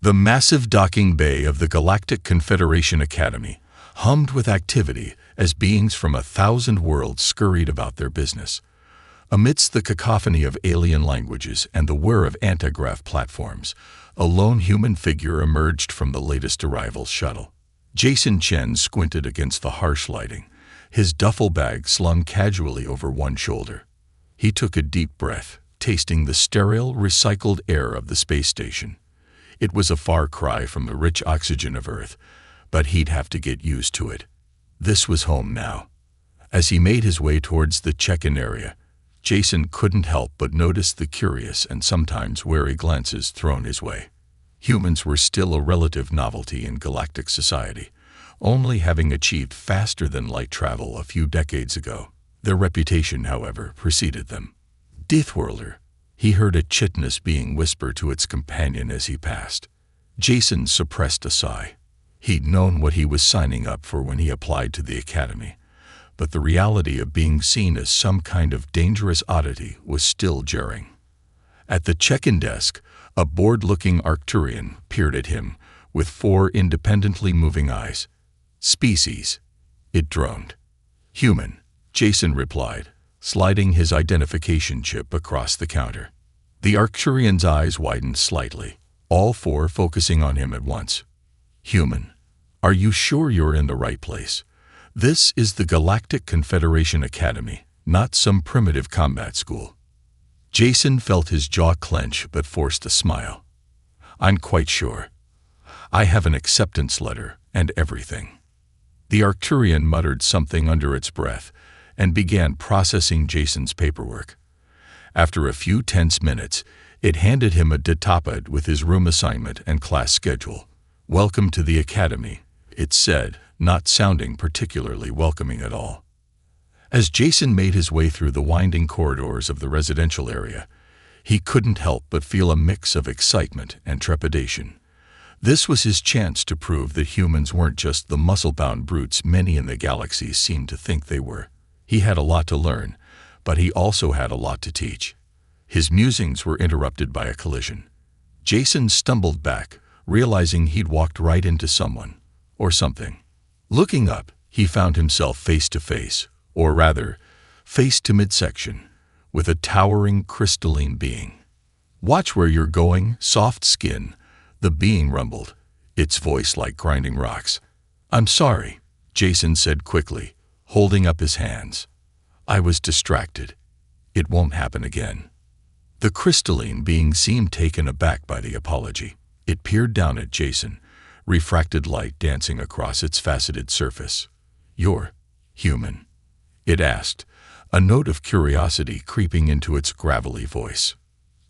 The massive docking bay of the Galactic Confederation Academy hummed with activity as beings from 1,000 worlds scurried about their business. Amidst the cacophony of alien languages and the whir of antigrav platforms, a lone human figure emerged from the latest arrival's shuttle. Jason Chen squinted against the harsh lighting, his duffel bag slung casually over one shoulder. He took a deep breath, tasting the sterile, recycled air of the space station. It was a far cry from the rich oxygen of Earth, but he'd have to get used to it. This was home now. As he made his way towards the check-in area, Jason couldn't help but notice the curious and sometimes wary glances thrown his way. Humans were still a relative novelty in galactic society, only having achieved faster-than-light travel a few decades ago. Their reputation, however, preceded them. Deathworlder, he heard a chitinous being whisper to its companion as he passed. Jason suppressed a sigh. He'd known what he was signing up for when he applied to the academy, but the reality of being seen as some kind of dangerous oddity was still jarring. At the check-in desk, a bored-looking Arcturian peered at him with 4 independently moving eyes. "Species," it droned. "Human," Jason replied, sliding his identification chip across the counter. The Arcturian's eyes widened slightly, all 4 focusing on him at once. "Human, are you sure you're in the right place? This is the Galactic Confederation Academy, not some primitive combat school." Jason felt his jaw clench but forced a smile. "I'm quite sure. I have an acceptance letter and everything." The Arcturian muttered something under its breath and began processing Jason's paperwork. After a few tense minutes, it handed him a datapad with his room assignment and class schedule. "Welcome to the academy," it said, not sounding particularly welcoming at all. As Jason made his way through the winding corridors of the residential area, he couldn't help but feel a mix of excitement and trepidation. This was his chance to prove that humans weren't just the muscle-bound brutes many in the galaxy seemed to think they were. He had a lot to learn, but he also had a lot to teach. His musings were interrupted by a collision. Jason stumbled back, realizing he'd walked right into someone, or something. Looking up, he found himself face to face, or rather, face to midsection, with a towering crystalline being. "Watch where you're going, soft skin," the being rumbled, its voice like grinding rocks. "I'm sorry," Jason said quickly, holding up his hands. "I was distracted. It won't happen again." The crystalline being seemed taken aback by the apology. It peered down at Jason, refracted light dancing across its faceted surface. "You're human?" it asked, a note of curiosity creeping into its gravelly voice.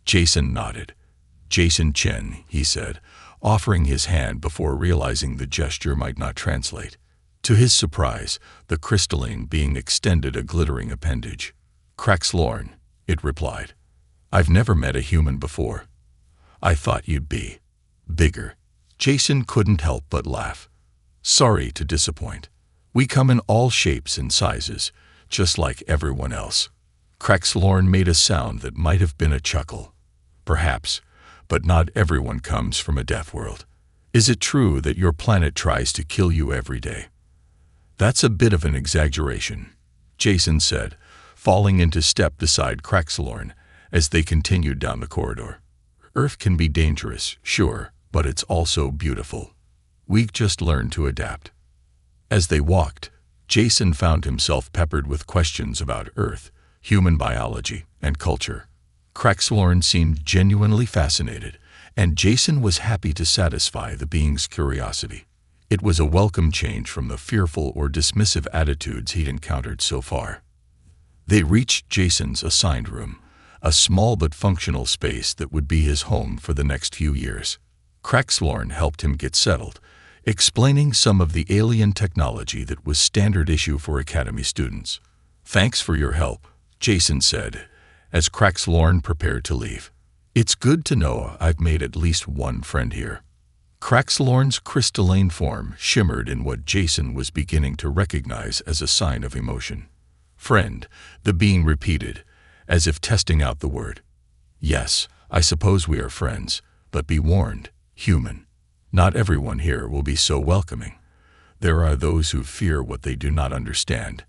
Jason nodded. "Jason Chen," he said, offering his hand before realizing the gesture might not translate. To his surprise, the crystalline being extended a glittering appendage. "Craxlorn," it replied. "I've never met a human before. I thought you'd be bigger." Jason couldn't help but laugh. "Sorry to disappoint. We come in all shapes and sizes, just like everyone else." Craxlorn made a sound that might have been a chuckle. "Perhaps, but not everyone comes from a death world. Is it true that your planet tries to kill you every day?" "That's a bit of an exaggeration," Jason said, falling into step beside Craxlorn as they continued down the corridor. "Earth can be dangerous, sure, but it's also beautiful. We've just learned to adapt." As they walked, Jason found himself peppered with questions about Earth, human biology, and culture. Craxlorn seemed genuinely fascinated, and Jason was happy to satisfy the being's curiosity. It was a welcome change from the fearful or dismissive attitudes he'd encountered so far. They reached Jason's assigned room, a small but functional space that would be his home for the next few years. Craxlorn helped him get settled, explaining some of the alien technology that was standard issue for Academy students. "Thanks for your help," Jason said, as Craxlorn prepared to leave. "It's good to know I've made at least one friend here." Craxlorn's crystalline form shimmered in what Jason was beginning to recognize as a sign of emotion. "Friend," the being repeated, as if testing out the word. "Yes, I suppose we are friends, but be warned, human. Not everyone here will be so welcoming. There are those who fear what they do not understand,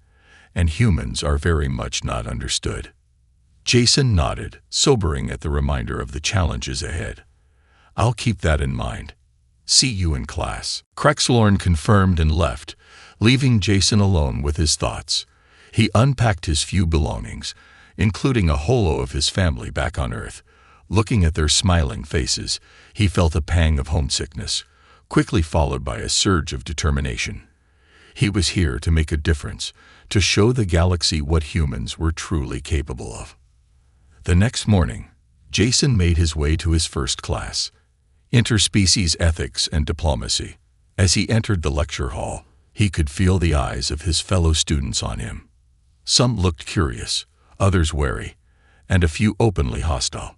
and humans are very much not understood. Jason nodded, sobering at the reminder of the challenges ahead. I'll keep that in mind. See you in class. Crexlorn confirmed and left, leaving Jason alone with his thoughts. He unpacked his few belongings, including a holo of his family back on Earth. Looking at their smiling faces, he felt a pang of homesickness, quickly followed by a surge of determination. He was here to make a difference, to show the galaxy what humans were truly capable of. The next morning, Jason made his way to his first class, Interspecies Ethics and Diplomacy. As he entered the lecture hall, he could feel the eyes of his fellow students on him. Some looked curious, others wary, and a few openly hostile.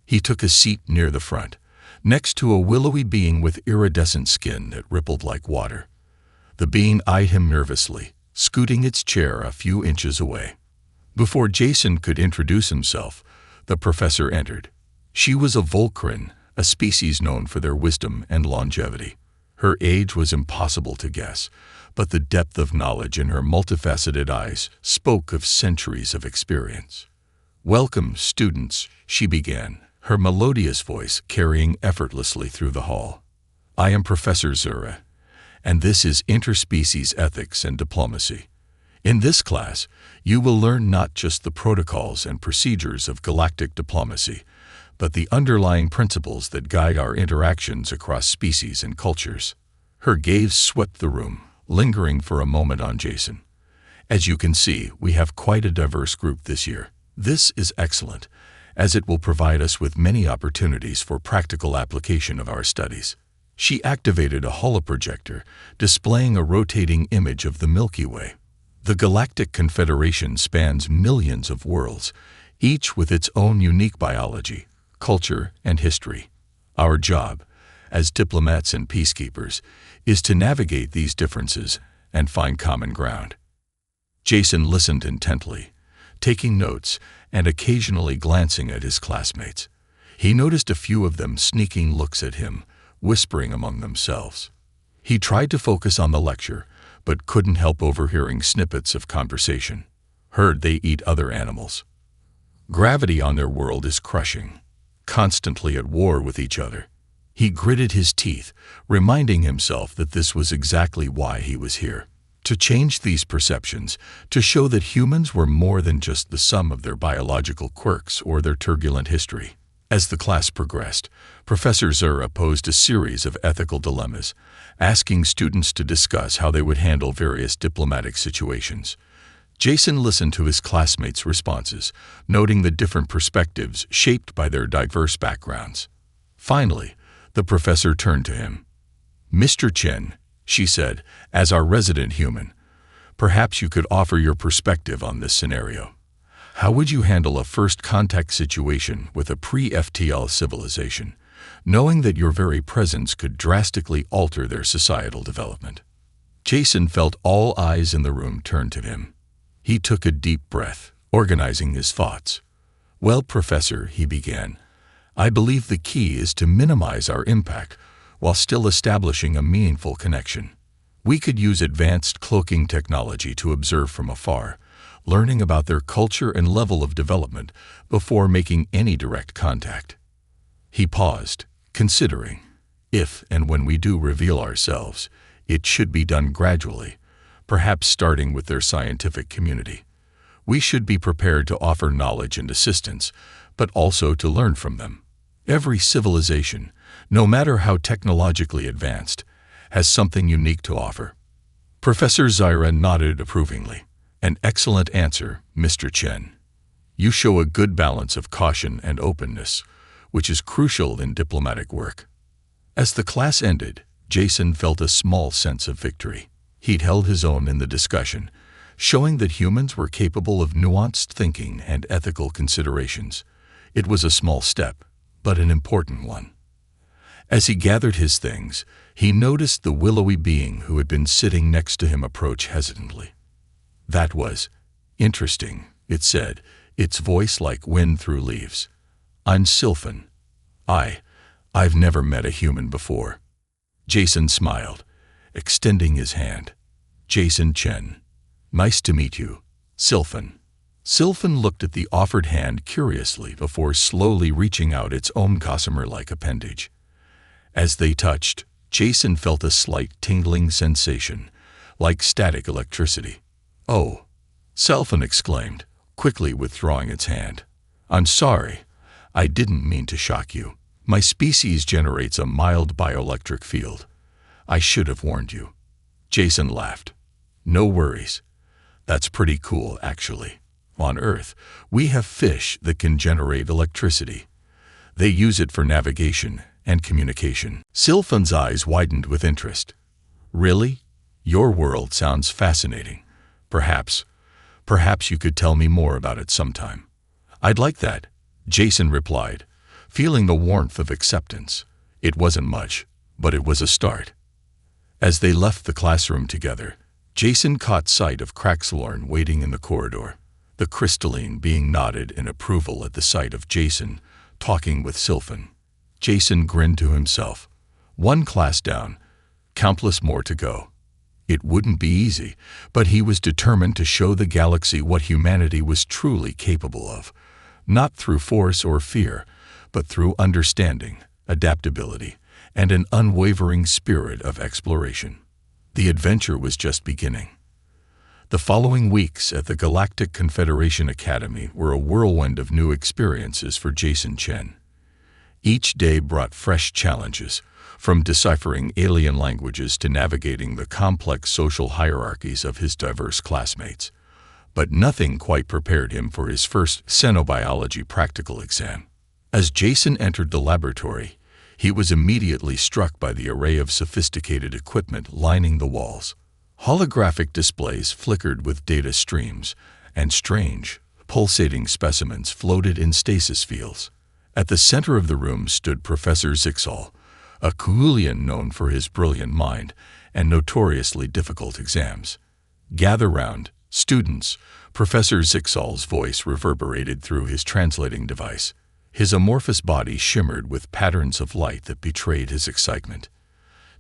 He took a seat near the front, next to a willowy being with iridescent skin that rippled like water. The being eyed him nervously, scooting its chair a few inches away. Before Jason could introduce himself, the professor entered. She was a Volcran, a species known for their wisdom and longevity. Her age was impossible to guess, but the depth of knowledge in her multifaceted eyes spoke of centuries of experience. "Welcome, students," she began, her melodious voice carrying effortlessly through the hall. "I am Professor Zura, and this is Interspecies Ethics and Diplomacy. In this class, you will learn not just the protocols and procedures of galactic diplomacy, but the underlying principles that guide our interactions across species and cultures." Her gaze swept the room, lingering for a moment on Jason. "As you can see, we have quite a diverse group this year. This is excellent, as it will provide us with many opportunities for practical application of our studies." She activated a holoprojector, displaying a rotating image of the Milky Way. The Galactic Confederation spans millions of worlds, each with its own unique biology, culture, and history. Our job, as diplomats and peacekeepers, is to navigate these differences and find common ground. Jason listened intently, taking notes and occasionally glancing at his classmates. He noticed a few of them sneaking looks at him, whispering among themselves. He tried to focus on the lecture, but couldn't help overhearing snippets of conversation. Heard they eat other animals. Gravity on their world is crushing, constantly at war with each other. He gritted his teeth, reminding himself that this was exactly why he was here. To change these perceptions, to show that humans were more than just the sum of their biological quirks or their turbulent history. As the class progressed, Professor Zura posed a series of ethical dilemmas, asking students to discuss how they would handle various diplomatic situations. Jason listened to his classmates' responses, noting the different perspectives shaped by their diverse backgrounds. Finally, the professor turned to him. "Mr. Chen," she said, "as our resident human, perhaps you could offer your perspective on this scenario. How would you handle a first contact situation with a pre-FTL civilization, knowing that your very presence could drastically alter their societal development?" Jason felt all eyes in the room turn to him. He took a deep breath, organizing his thoughts. "Well, Professor," he began, "I believe the key is to minimize our impact while still establishing a meaningful connection. We could use advanced cloaking technology to observe from afar, learning about their culture and level of development before making any direct contact." He paused, considering, if and when we do reveal ourselves, it should be done gradually, perhaps starting with their scientific community. We should be prepared to offer knowledge and assistance, but also to learn from them. Every civilization, no matter how technologically advanced, has something unique to offer. Professor Zira nodded approvingly. "An excellent answer, Mr. Chen. You show a good balance of caution and openness, which is crucial in diplomatic work." As the class ended, Jason felt a small sense of victory. He'd held his own in the discussion, showing that humans were capable of nuanced thinking and ethical considerations. It was a small step, but an important one. As he gathered his things, he noticed the willowy being who had been sitting next to him approach hesitantly. "That was interesting," it said, its voice like wind through leaves. "I'm Sylphan. I've never met a human before." Jason smiled, extending his hand. Jason Chen. Nice to meet you, Sylphan. Sylphan looked at the offered hand curiously before slowly reaching out its own gossamer-like appendage. As they touched, Jason felt a slight tingling sensation, like static electricity. "Oh," Sylphan exclaimed, quickly withdrawing its hand. "I'm sorry. I didn't mean to shock you. My species generates a mild bioelectric field. I should have warned you." Jason laughed. "No worries. That's pretty cool, actually. On Earth, we have fish that can generate electricity. They use it for navigation and communication." Sylphan's eyes widened with interest. "Really? Your world sounds fascinating. Perhaps you could tell me more about it sometime." "I'd like that," Jason replied, feeling the warmth of acceptance. It wasn't much, but it was a start. As they left the classroom together, Jason caught sight of Craxlorn waiting in the corridor, the crystalline being nodded in approval at the sight of Jason talking with Sylphan. Jason grinned to himself. One class down, countless more to go. It wouldn't be easy, but he was determined to show the galaxy what humanity was truly capable of, not through force or fear, but through understanding, adaptability, and an unwavering spirit of exploration. The adventure was just beginning. The following weeks at the Galactic Confederation Academy were a whirlwind of new experiences for Jason Chen. Each day brought fresh challenges, from deciphering alien languages to navigating the complex social hierarchies of his diverse classmates. But nothing quite prepared him for his first xenobiology practical exam. As Jason entered the laboratory, he was immediately struck by the array of sophisticated equipment lining the walls. Holographic displays flickered with data streams, and strange, pulsating specimens floated in stasis fields. At the center of the room stood Professor Zixal, a Kuhulian known for his brilliant mind and notoriously difficult exams. "Gather round, students," Professor Zixal's voice reverberated through his translating device. His amorphous body shimmered with patterns of light that betrayed his excitement.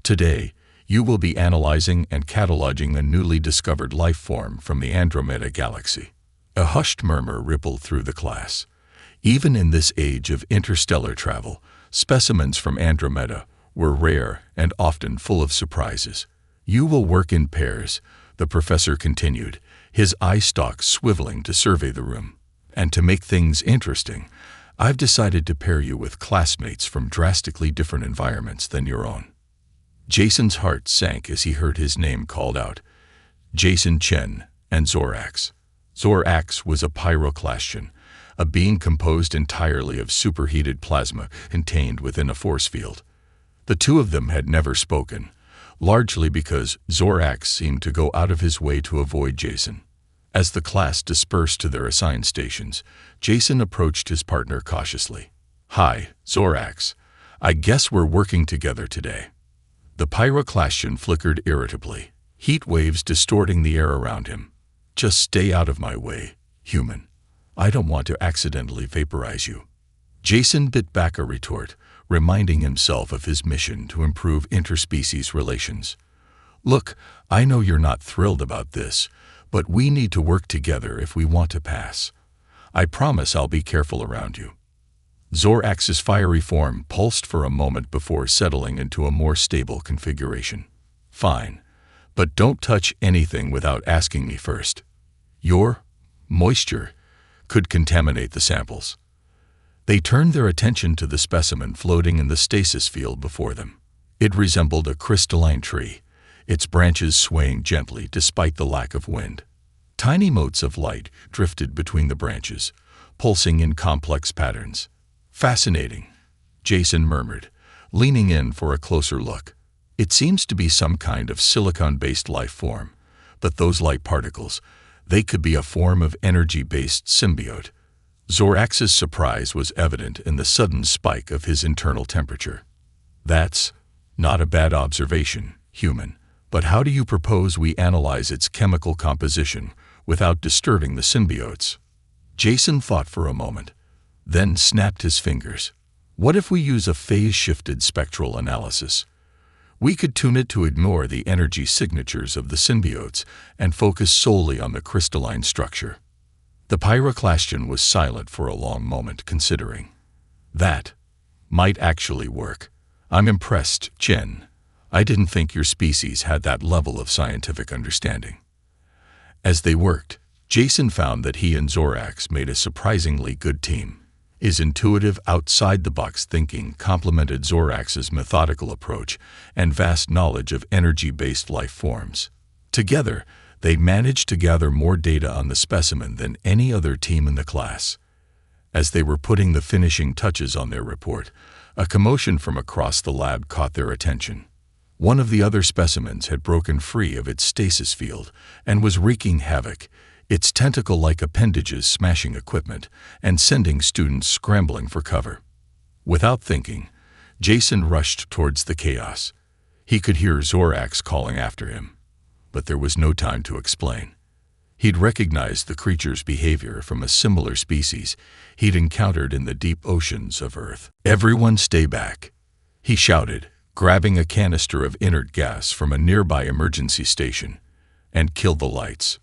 "Today, you will be analyzing and cataloging a newly discovered life form from the Andromeda galaxy." A hushed murmur rippled through the class. Even in this age of interstellar travel, specimens from Andromeda were rare and often full of surprises. "You will work in pairs," the professor continued, his eye stalks swiveling to survey the room. "And to make things interesting, I've decided to pair you with classmates from drastically different environments than your own." Jason's heart sank as he heard his name called out. Jason Chen and Zorax. Zorax was a pyroclastian, a being composed entirely of superheated plasma contained within a force field. The two of them had never spoken, largely because Zorax seemed to go out of his way to avoid Jason. As the class dispersed to their assigned stations, Jason approached his partner cautiously. "Hi, Zorax. I guess we're working together today." The pyroclastian flickered irritably, heat waves distorting the air around him. "Just stay out of my way, human. I don't want to accidentally vaporize you." Jason bit back a retort, reminding himself of his mission to improve interspecies relations. "Look, I know you're not thrilled about this, but we need to work together if we want to pass. I promise I'll be careful around you." Zorax's fiery form pulsed for a moment before settling into a more stable configuration. "Fine, but don't touch anything without asking me first. Your moisture could contaminate the samples." They turned their attention to the specimen floating in the stasis field before them. It resembled a crystalline tree, its branches swaying gently despite the lack of wind. Tiny motes of light drifted between the branches, pulsing in complex patterns. "Fascinating," Jason murmured, leaning in for a closer look. "It seems to be some kind of silicon-based life form, but those light particles, they could be a form of energy-based symbiote." Zorax's surprise was evident in the sudden spike of his internal temperature. "That's not a bad observation, human, but how do you propose we analyze its chemical composition without disturbing the symbiotes?" Jason thought for a moment, then snapped his fingers. "What if we use a phase-shifted spectral analysis? We could tune it to ignore the energy signatures of the symbiotes and focus solely on the crystalline structure. The pyroclastion was silent for a long moment, considering. That might actually work. I'm impressed, Chen. I didn't think your species had that level of scientific understanding. As they worked, Jason found that he and Zorax made a surprisingly good team. His intuitive, outside-the-box thinking complemented Zorax's methodical approach and vast knowledge of energy-based life forms. Together, they managed to gather more data on the specimen than any other team in the class. As they were putting the finishing touches on their report, a commotion from across the lab caught their attention. One of the other specimens had broken free of its stasis field and was wreaking havoc, its tentacle-like appendages smashing equipment and sending students scrambling for cover. Without thinking, Jason rushed towards the chaos. He could hear Zorax calling after him, but there was no time to explain. He'd recognized the creature's behavior from a similar species he'd encountered in the deep oceans of Earth. "Everyone stay back," he shouted, grabbing a canister of inert gas from a nearby emergency station, "and kill the lights."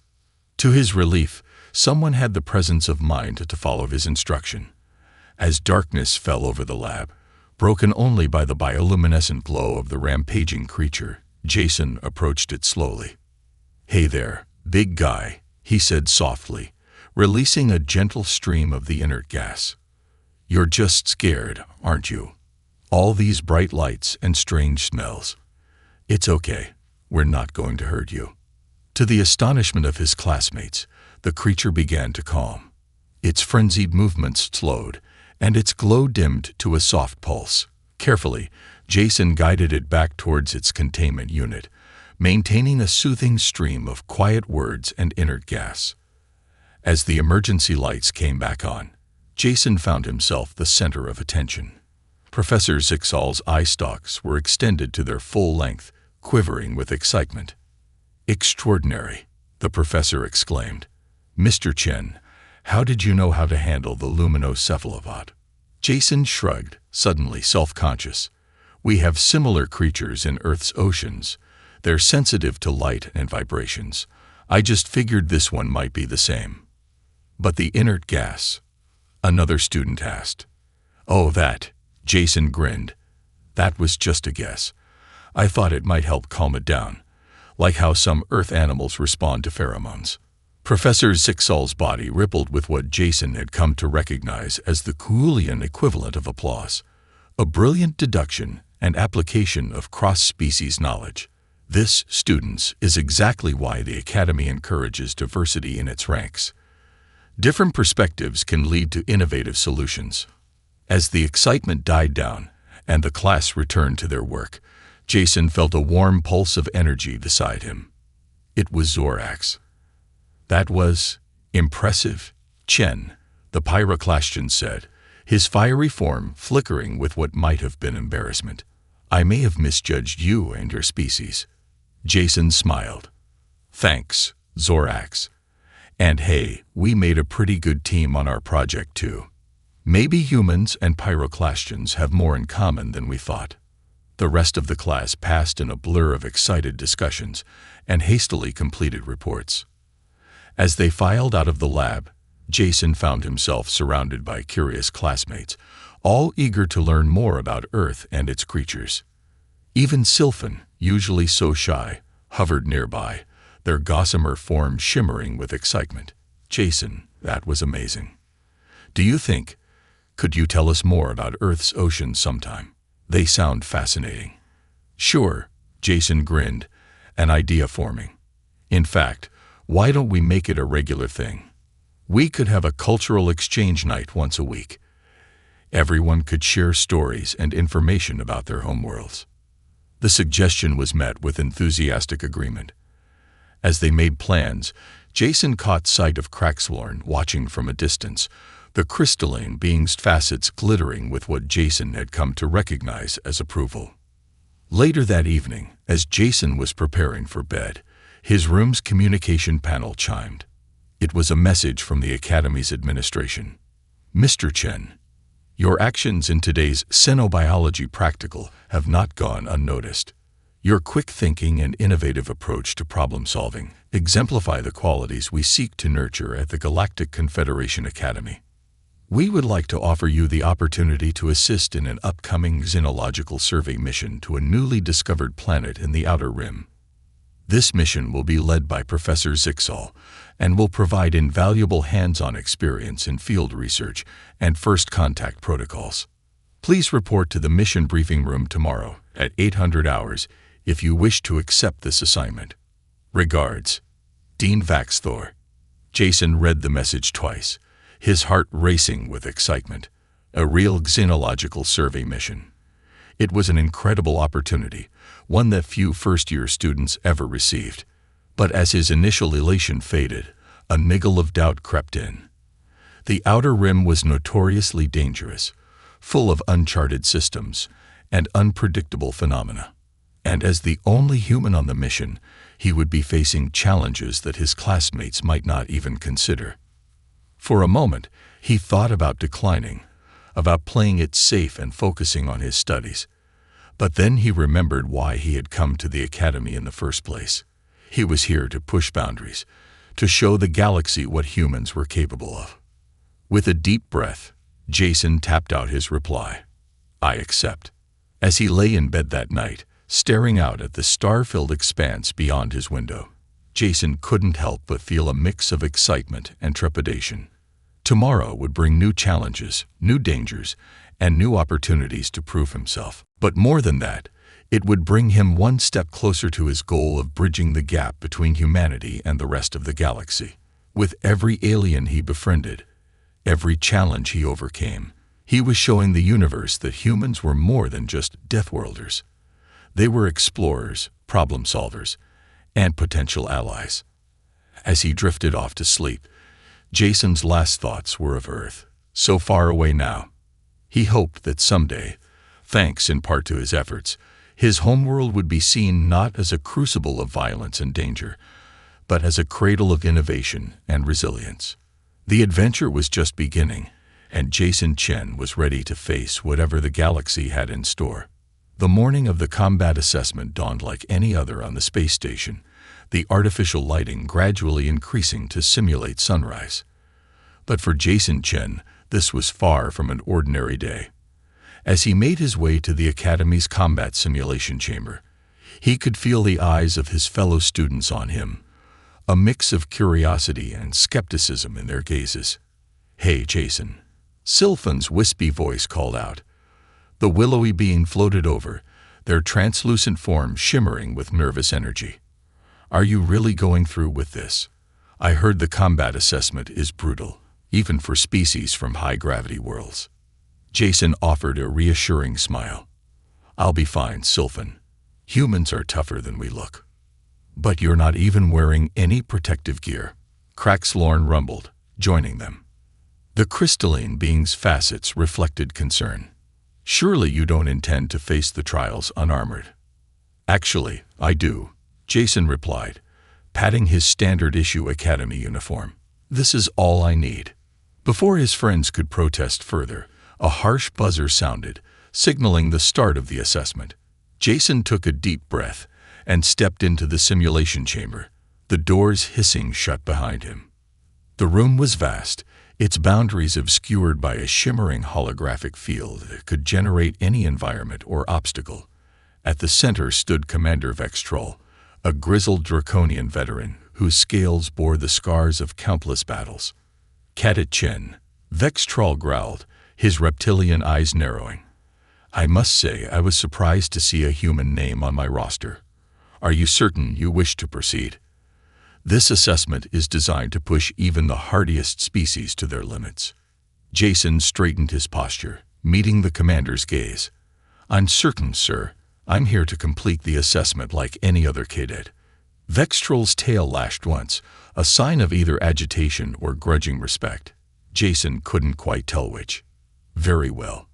To his relief, someone had the presence of mind to follow his instruction. As darkness fell over the lab, broken only by the bioluminescent glow of the rampaging creature, Jason approached it slowly. "Hey there, big guy," he said softly, releasing a gentle stream of the inert gas. "You're just scared, aren't you? All these bright lights and strange smells. It's okay, we're not going to hurt you." To the astonishment of his classmates, the creature began to calm. Its frenzied movements slowed, and its glow dimmed to a soft pulse. Carefully, Jason guided it back towards its containment unit, maintaining a soothing stream of quiet words and inert gas. As the emergency lights came back on, Jason found himself the center of attention. Professor Zixal's eye stalks were extended to their full length, quivering with excitement. "Extraordinary," the professor exclaimed. "Mr. Chen, how did you know how to handle the luminocephalopod?" Jason shrugged, suddenly self-conscious. "We have similar creatures in Earth's oceans. They're sensitive to light and vibrations. I just figured this one might be the same." "But the inert gas?" another student asked. "Oh, that," Jason grinned. "That was just a guess. I thought it might help calm it down, like how some Earth animals respond to pheromones." Professor Zixal's body rippled with what Jason had come to recognize as the Kuulian equivalent of applause, a brilliant deduction and application of cross-species knowledge. This, students, is exactly why the Academy encourages diversity in its ranks. Different perspectives can lead to innovative solutions. As the excitement died down and the class returned to their work, Jason felt a warm pulse of energy beside him. It was Zorax. "That was impressive, Chen," the pyroclastion said, his fiery form flickering with what might have been embarrassment. "I may have misjudged you and your species." Jason smiled. "Thanks, Zorax. And hey, we made a pretty good team on our project too. Maybe humans and pyroclastians have more in common than we thought." The rest of the class passed in a blur of excited discussions and hastily completed reports. As they filed out of the lab, Jason found himself surrounded by curious classmates, all eager to learn more about Earth and its creatures. Even Sylphan, usually so shy, hovered nearby, their gossamer form shimmering with excitement. "Jason, that was amazing. Could you tell us more about Earth's oceans sometime? They sound fascinating." "Sure," Jason grinned, an idea forming. "In fact, why don't we make it a regular thing? We could have a cultural exchange night once a week. Everyone could share stories and information about their homeworlds." The suggestion was met with enthusiastic agreement. As they made plans, Jason caught sight of Craxlorn watching from a distance, the crystalline being's facets glittering with what Jason had come to recognize as approval. Later that evening, as Jason was preparing for bed, his room's communication panel chimed. It was a message from the Academy's administration. "Mr. Chen, your actions in today's xenobiology practical have not gone unnoticed. Your quick thinking and innovative approach to problem-solving exemplify the qualities we seek to nurture at the Galactic Confederation Academy. We would like to offer you the opportunity to assist in an upcoming xenological survey mission to a newly discovered planet in the Outer Rim. This mission will be led by Professor Zixal and will provide invaluable hands-on experience in field research and first contact protocols. Please report to the mission briefing room tomorrow at 800 hours if you wish to accept this assignment. Regards, Dean Vaxthor. Jason read the message twice, his heart racing with excitement. A real xenological survey mission. It was an incredible opportunity, one that few first-year students ever received. But as his initial elation faded, a niggle of doubt crept in. The Outer Rim was notoriously dangerous, full of uncharted systems and unpredictable phenomena. And as the only human on the mission, he would be facing challenges that his classmates might not even consider. For a moment, he thought about declining, about playing it safe and focusing on his studies. But then he remembered why he had come to the academy in the first place. He was here to push boundaries, to show the galaxy what humans were capable of. With a deep breath, Jason tapped out his reply. I accept. As he lay in bed that night, staring out at the star-filled expanse beyond his window, Jason couldn't help but feel a mix of excitement and trepidation. Tomorrow would bring new challenges, new dangers, and new opportunities to prove himself. But more than that, it would bring him one step closer to his goal of bridging the gap between humanity and the rest of the galaxy. With every alien he befriended, every challenge he overcame, he was showing the universe that humans were more than just Deathworlders. They were explorers, problem solvers, and potential allies. As he drifted off to sleep, Jason's last thoughts were of Earth, so far away now. He hoped that someday, thanks in part to his efforts, his homeworld would be seen not as a crucible of violence and danger, but as a cradle of innovation and resilience. The adventure was just beginning, and Jason Chen was ready to face whatever the galaxy had in store. The morning of the combat assessment dawned like any other on the space station, the artificial lighting gradually increasing to simulate sunrise. But for Jason Chen, this was far from an ordinary day. As he made his way to the Academy's combat simulation chamber, he could feel the eyes of his fellow students on him, a mix of curiosity and skepticism in their gazes. Hey, Jason. Sylphan's wispy voice called out. The willowy being floated over, their translucent form shimmering with nervous energy. Are you really going through with this? I heard the combat assessment is brutal, even for species from high-gravity worlds. Jason offered a reassuring smile. I'll be fine, Sylphan. Humans are tougher than we look. But you're not even wearing any protective gear, Craxlorn rumbled, joining them. The crystalline being's facets reflected concern. Surely you don't intend to face the trials unarmored. Actually, I do, Jason replied, patting his standard-issue academy uniform. This is all I need. Before his friends could protest further, a harsh buzzer sounded, signaling the start of the assessment. Jason took a deep breath and stepped into the simulation chamber, the doors hissing shut behind him. The room was vast, its boundaries obscured by a shimmering holographic field that could generate any environment or obstacle. At the center stood Commander Vextrol, a grizzled draconian veteran whose scales bore the scars of countless battles. Cadet Chen, Vextrol growled, his reptilian eyes narrowing. I must say I was surprised to see a human name on my roster. Are you certain you wish to proceed? This assessment is designed to push even the hardiest species to their limits. Jason straightened his posture, meeting the commander's gaze. I'm certain, sir. I'm here to complete the assessment like any other cadet. Vextrol's tail lashed once, a sign of either agitation or grudging respect. Jason couldn't quite tell which. Very well.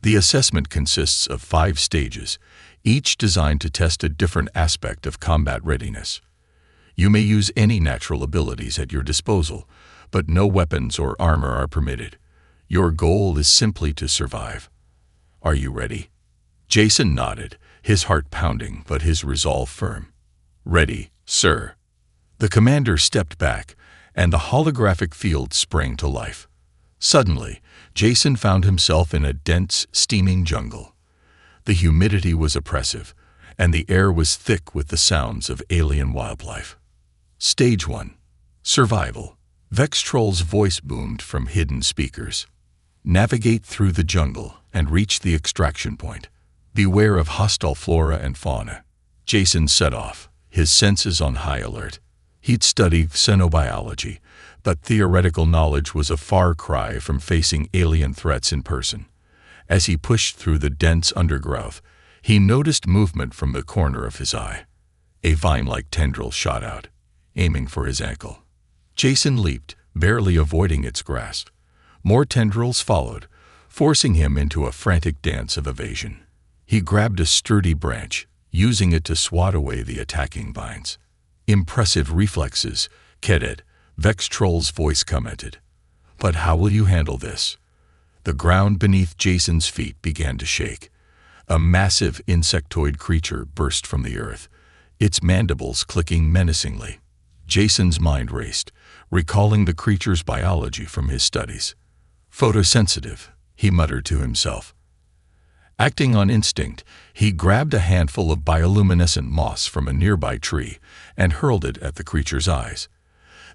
The assessment consists of 5 stages, each designed to test a different aspect of combat readiness. You may use any natural abilities at your disposal, but no weapons or armor are permitted. Your goal is simply to survive. Are you ready? Jason nodded, his heart pounding but his resolve firm. "Ready, sir." The commander stepped back, and the holographic field sprang to life. Suddenly, Jason found himself in a dense, steaming jungle. The humidity was oppressive, and the air was thick with the sounds of alien wildlife. Stage 1. Survival. Vextroll's voice boomed from hidden speakers. "Navigate through the jungle and reach the extraction point. Beware of hostile flora and fauna." Jason set off, his senses on high alert. He'd studied xenobiology, but theoretical knowledge was a far cry from facing alien threats in person. As he pushed through the dense undergrowth, he noticed movement from the corner of his eye. A vine-like tendril shot out, aiming for his ankle. Jason leaped, barely avoiding its grasp. More tendrils followed, forcing him into a frantic dance of evasion. He grabbed a sturdy branch, using it to swat away the attacking vines. "Impressive reflexes, Cadet," Vextroll's voice commented. "But how will you handle this?" The ground beneath Jason's feet began to shake. A massive insectoid creature burst from the earth, its mandibles clicking menacingly. Jason's mind raced, recalling the creature's biology from his studies. "Photosensitive," he muttered to himself. Acting on instinct, he grabbed a handful of bioluminescent moss from a nearby tree and hurled it at the creature's eyes.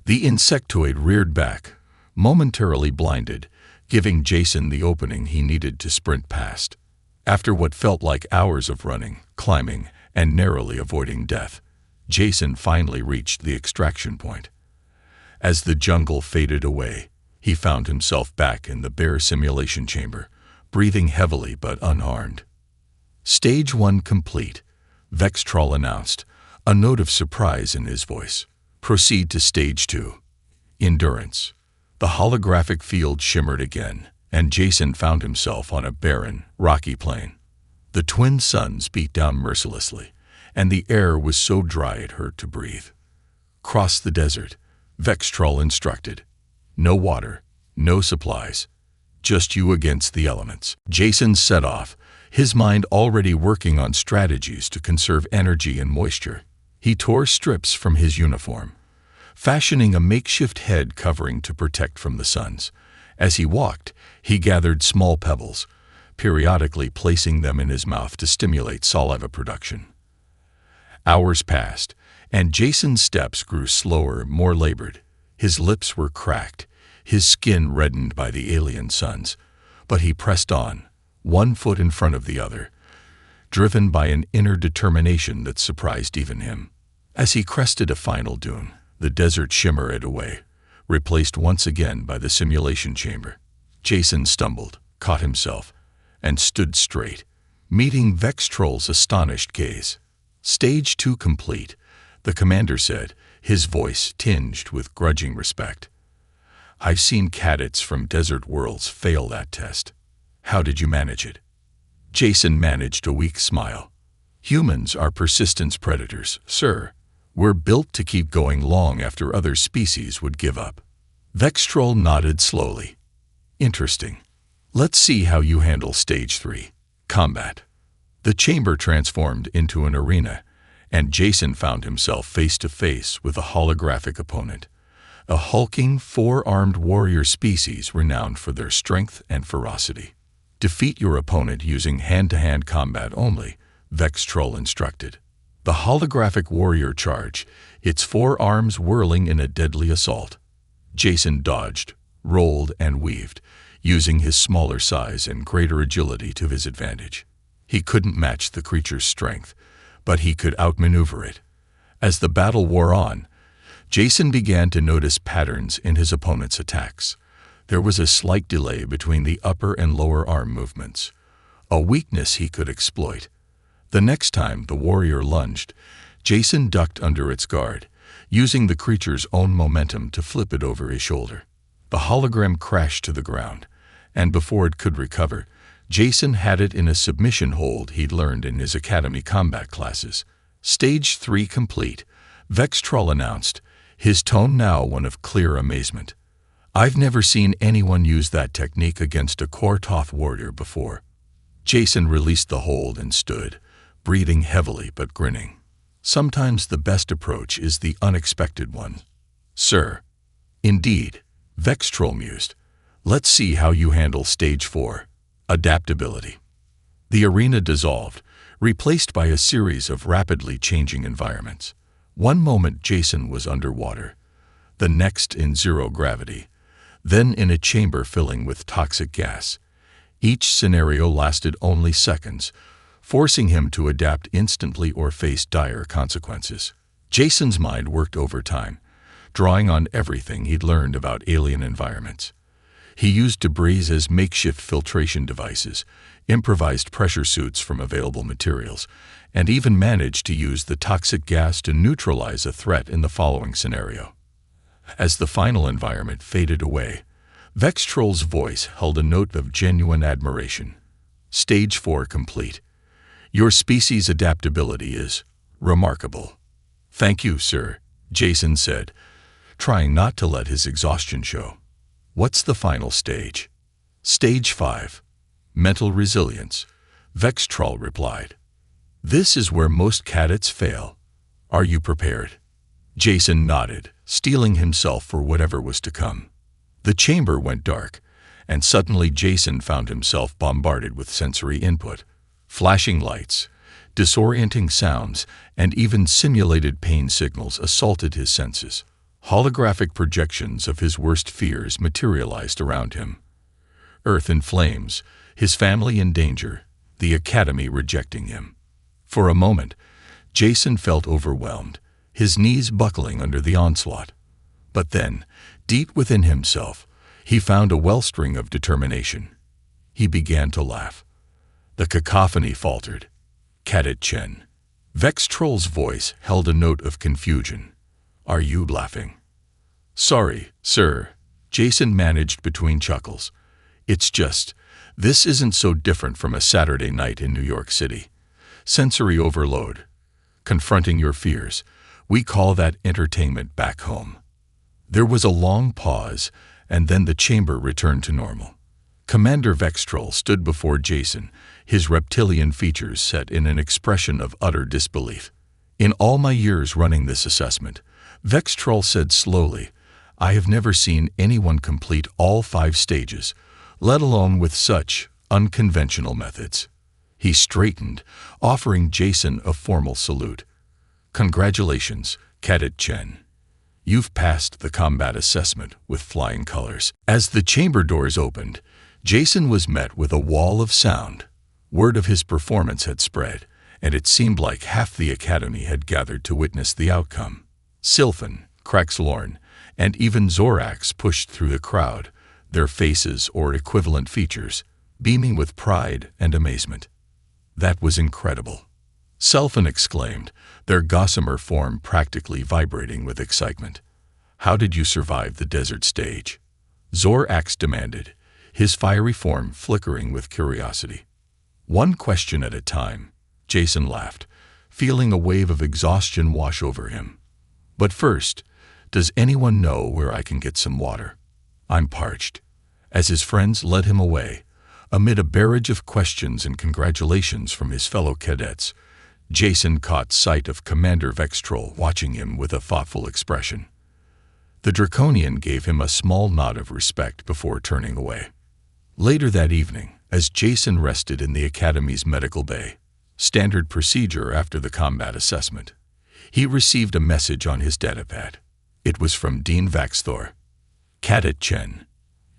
The insectoid reared back, momentarily blinded, giving Jason the opening he needed to sprint past. After what felt like hours of running, climbing, and narrowly avoiding death, Jason finally reached the extraction point. As the jungle faded away, he found himself back in the bare simulation chamber, breathing heavily but unharmed. "Stage 1 complete," Vextroll announced, a note of surprise in his voice. "Proceed to Stage 2. Endurance." The holographic field shimmered again, and Jason found himself on a barren, rocky plain. The twin suns beat down mercilessly, and the air was so dry it hurt to breathe. "Cross the desert," Vextroll instructed. "No water, no supplies. Just you against the elements." Jason set off, his mind already working on strategies to conserve energy and moisture. He tore strips from his uniform, fashioning a makeshift head covering to protect from the suns. As he walked, he gathered small pebbles, periodically placing them in his mouth to stimulate saliva production. Hours passed, and Jason's steps grew slower, more labored. His lips were cracked, his skin reddened by the alien suns, but he pressed on, one foot in front of the other, driven by an inner determination that surprised even him. As he crested a final dune, the desert shimmered away, replaced once again by the simulation chamber. Jason stumbled, caught himself, and stood straight, meeting Vextroll's astonished gaze. "Stage 2 complete," the commander said, his voice tinged with grudging respect. "I've seen cadets from desert worlds fail that test. How did you manage it?" Jason managed a weak smile. "Humans are persistence predators, sir. We're built to keep going long after other species would give up." Vextroll nodded slowly. "Interesting. Let's see how you handle Stage 3, combat." The chamber transformed into an arena, and Jason found himself face to face with a holographic opponent, a hulking, four-armed warrior species renowned for their strength and ferocity. "Defeat your opponent using hand-to-hand combat only," Vextroll instructed. The holographic warrior charged, its four arms whirling in a deadly assault. Jason dodged, rolled, and weaved, using his smaller size and greater agility to his advantage. He couldn't match the creature's strength, but he could outmaneuver it. As the battle wore on, Jason began to notice patterns in his opponent's attacks. There was a slight delay between the upper and lower arm movements, a weakness he could exploit. The next time the warrior lunged, Jason ducked under its guard, using the creature's own momentum to flip it over his shoulder. The hologram crashed to the ground, and before it could recover, Jason had it in a submission hold he'd learned in his academy combat classes. "Stage 3 complete," Vextroll announced, his tone now one of clear amazement. "I've never seen anyone use that technique against a Kortoth warrior before." Jason released the hold and stood, breathing heavily but grinning. Sometimes the best approach is the unexpected one. Sir. Indeed, Vextroll mused. Let's see how you handle Stage 4. Adaptability. The arena dissolved, replaced by a series of rapidly changing environments. One moment Jason was underwater, the next in zero gravity, then in a chamber filling with toxic gas. Each scenario lasted only seconds, forcing him to adapt instantly or face dire consequences. Jason's mind worked overtime, drawing on everything he'd learned about alien environments. He used debris as makeshift filtration devices, improvised pressure suits from available materials, and even managed to use the toxic gas to neutralize a threat in the following scenario. As the final environment faded away, Vextroll's voice held a note of genuine admiration. Stage 4 complete. Your species' adaptability is remarkable. Thank you, sir, Jason said, trying not to let his exhaustion show. What's the final stage? Stage 5. Mental resilience, Vextroll replied. This is where most cadets fail. Are you prepared? Jason nodded, steeling himself for whatever was to come. The chamber went dark, and suddenly Jason found himself bombarded with sensory input. Flashing lights, disorienting sounds, and even simulated pain signals assaulted his senses. Holographic projections of his worst fears materialized around him. Earth in flames, his family in danger, the academy rejecting him. For a moment, Jason felt overwhelmed, his knees buckling under the onslaught. But then, deep within himself, he found a wellspring of determination. He began to laugh. The cacophony faltered. Cadet Chen. Vextroll's voice held a note of confusion. Are you laughing? Sorry, sir, Jason managed between chuckles. It's just, this isn't so different from a Saturday night in New York City. Sensory overload. Confronting your fears. We call that entertainment back home. There was a long pause, and then the chamber returned to normal. Commander Vextroll stood before Jason, his reptilian features set in an expression of utter disbelief. In all my years running this assessment, Vextroll said slowly, I have never seen anyone complete all 5 stages, let alone with such unconventional methods. He straightened, offering Jason a formal salute. Congratulations, Cadet Chen. You've passed the combat assessment with flying colors. As the chamber doors opened, Jason was met with a wall of sound. Word of his performance had spread, and it seemed like half the academy had gathered to witness the outcome. Sylphan, Kraxlorn, and even Zorax pushed through the crowd, their faces or equivalent features beaming with pride and amazement. That was incredible. Sylphan exclaimed, their gossamer form practically vibrating with excitement. How did you survive the desert stage? Zorax demanded, his fiery form flickering with curiosity. One question at a time, Jason laughed, feeling a wave of exhaustion wash over him. But first, does anyone know where I can get some water? I'm parched. As his friends led him away, amid a barrage of questions and congratulations from his fellow cadets, Jason caught sight of Commander Vextroll watching him with a thoughtful expression. The Draconian gave him a small nod of respect before turning away. Later that evening, as Jason rested in the Academy's medical bay, standard procedure after the combat assessment, he received a message on his datapad. It was from Dean Vaxthor. Cadet Chen,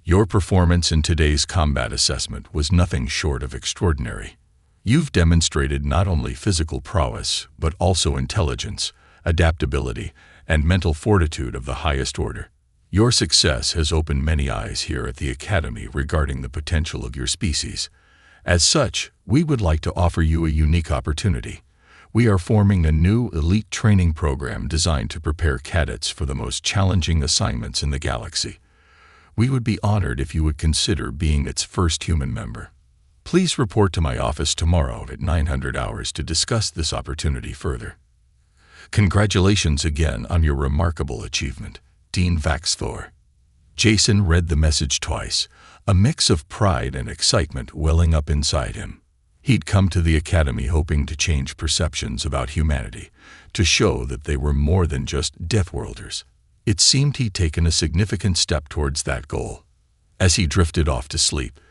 your performance in today's combat assessment was nothing short of extraordinary. You've demonstrated not only physical prowess, but also intelligence, adaptability, and mental fortitude of the highest order. Your success has opened many eyes here at the Academy regarding the potential of your species. As such, we would like to offer you a unique opportunity. We are forming a new elite training program designed to prepare cadets for the most challenging assignments in the galaxy. We would be honored if you would consider being its first human member. Please report to my office tomorrow at 900 hours to discuss this opportunity further. Congratulations again on your remarkable achievement, Dean Vaxthor. Jason read the message twice, a mix of pride and excitement welling up inside him. He'd come to the academy hoping to change perceptions about humanity, to show that they were more than just Deathworlders. It seemed he'd taken a significant step towards that goal. As he drifted off to sleep,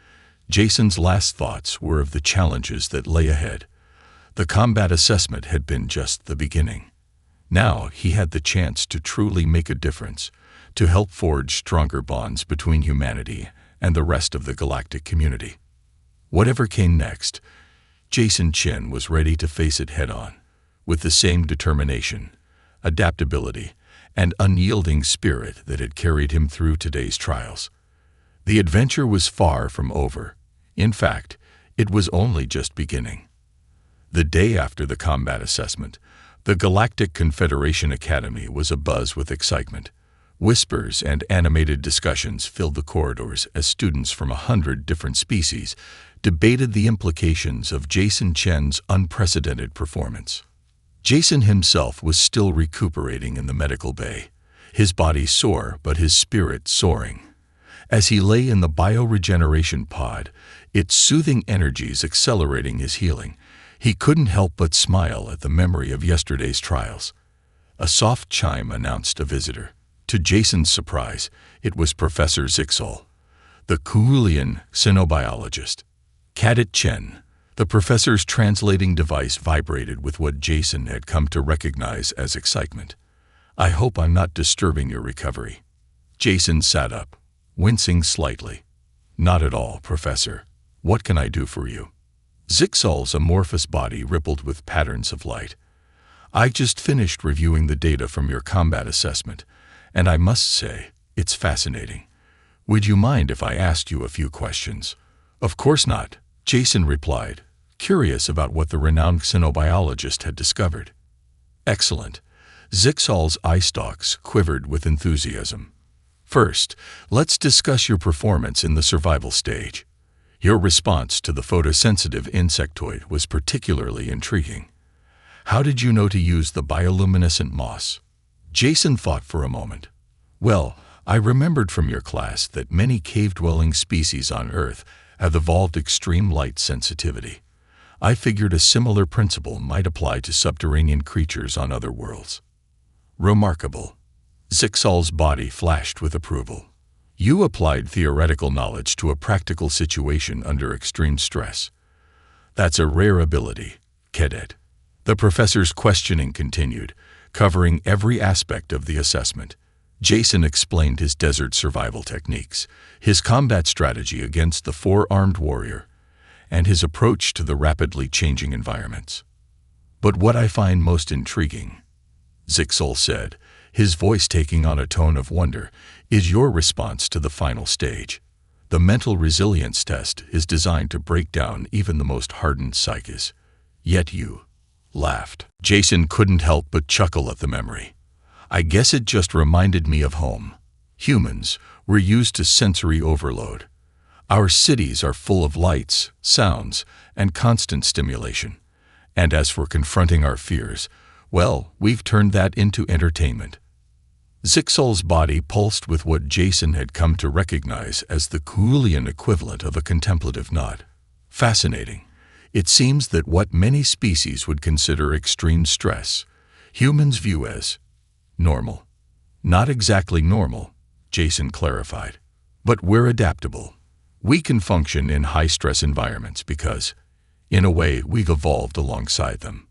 Jason's last thoughts were of the challenges that lay ahead. The combat assessment had been just the beginning. Now he had the chance to truly make a difference, to help forge stronger bonds between humanity and the rest of the galactic community. Whatever came next, Jason Chen was ready to face it head-on, with the same determination, adaptability, and unyielding spirit that had carried him through today's trials. The adventure was far from over. In fact, it was only just beginning. The day after the combat assessment, the Galactic Confederation Academy was abuzz with excitement. Whispers and animated discussions filled the corridors as students from 100 different species debated the implications of Jason Chen's unprecedented performance. Jason himself was still recuperating in the medical bay, his body sore but his spirit soaring. As he lay in the bioregeneration pod, its soothing energies accelerating his healing, he couldn't help but smile at the memory of yesterday's trials. A soft chime announced a visitor. To Jason's surprise, it was Professor Zixol, the Kuulian xenobiologist. Cadet Chen. The professor's translating device vibrated with what Jason had come to recognize as excitement. "I hope I'm not disturbing your recovery." Jason sat up, wincing slightly. "Not at all, Professor. What can I do for you?" Zixol's amorphous body rippled with patterns of light. "I just finished reviewing the data from your combat assessment, and I must say, it's fascinating. Would you mind if I asked you a few questions?" "Of course not," Jason replied, curious about what the renowned xenobiologist had discovered. "Excellent." Zixol's eye stalks quivered with enthusiasm. "First, let's discuss your performance in the survival stage. Your response to the photosensitive insectoid was particularly intriguing. How did you know to use the bioluminescent moss?" Jason thought for a moment. "Well, I remembered from your class that many cave-dwelling species on Earth have evolved extreme light sensitivity. I figured a similar principle might apply to subterranean creatures on other worlds." "Remarkable." Zixol's body flashed with approval. "You applied theoretical knowledge to a practical situation under extreme stress. That's a rare ability, Cadet." The professor's questioning continued, covering every aspect of the assessment. Jason explained his desert survival techniques, his combat strategy against the four-armed warrior, and his approach to the rapidly changing environments. "But what I find most intriguing," Zixol said, his voice taking on a tone of wonder, "is your response to the final stage. The mental resilience test is designed to break down even the most hardened psyches. Yet you laughed." Jason couldn't help but chuckle at the memory. "I guess it just reminded me of home. Humans, we're used to sensory overload. Our cities are full of lights, sounds, and constant stimulation. And as for confronting our fears, well, we've turned that into entertainment." Zixol's body pulsed with what Jason had come to recognize as the Kuulian equivalent of a contemplative nod. "Fascinating. It seems that what many species would consider extreme stress, humans view as normal." "Not exactly normal," Jason clarified. "But we're adaptable. We can function in high-stress environments because, in a way, we've evolved alongside them."